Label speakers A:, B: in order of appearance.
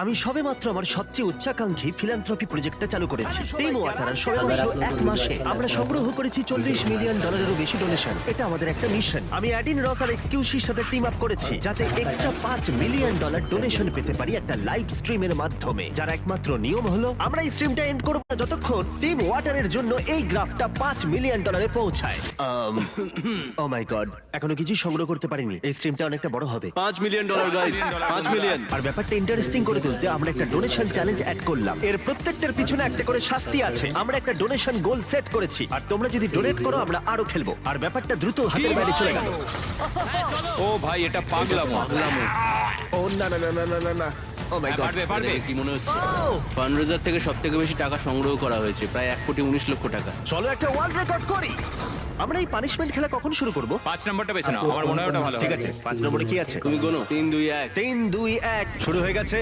A: আমি সবেমাত্র আমার সবচেয়ে উচ্চাকাঙ্ক্ষী ফিলান্থ্রপি প্রজেক্টটা চালু করেছি। টিম ওয়াটার আর সবেমাত্র এক মাসে আমরা সংগ্রহ করেছি $40 মিলিয়ন বেশি ডোনেশন। এটা আমাদের একটা মিশন। আমি অ্যাডিন রস আর এক্সকিউসির সাথে টিম আপ করেছি যাতে এক্সট্রা $5 মিলিয়ন ডোনেশন পেতে পারি একটা লাইভ স্ট্রিমের মাধ্যমে, যার একমাত্র নিয়ম হলো আমরা এই স্ট্রিমটা এন্ড করব না যতক্ষণ টিম ওয়াটারের জন্য এই গ্রাফটা $5 মিলিয়ন পৌঁছায়। ও মাই গড, এখনো কিছু সংগ্রহ করতে পারিনি। এই স্ট্রিমটা অনেকটা বড় হবে।
B: $5 মিলিয়ন গাইস, 5 মিলিয়ন।
A: আর ব্যাপারটা ইন্টারেস্টিং করে তুলতে আমরা একটা ডোনেশন চ্যালেঞ্জ অ্যাড করলাম। এর প্রত্যেকটার পিছনে একটা করে শাস্তি আছে। আমরা একটা ডোনেশন গোল সেট করেছি, আর তোমরা যদি ডোনেট করো আমরা আরো খেলবো। আর ব্যাপারটা দ্রুত হাতের বাইরে চলে গেল।
C: ও ভাই এটা পাগলামো।
A: ও না না না না না না না, ও মাই গড।
C: পারবে।
B: কি মনে হচ্ছে? ফান্ডরেজার থেকে সবথেকে বেশি টাকা সংগ্রহ করা হয়েছে, প্রায় 1,19,00,000 টাকা।
A: চলো একটা ওয়ার্ল্ড রেকর্ড করি। আমরা এই পানিশমেন্ট খেলা কখন শুরু করব?
C: 5 নম্বরটা বেছে নাও, আমার মনে হয় ওটা ভালো
A: ঠিক
C: হবে।
A: আছে, 5 নম্বরে কি আছে?
B: তুমি গোনো 3, 2, 1।
A: 3, 2, 1 শুরু হয়ে গেছে।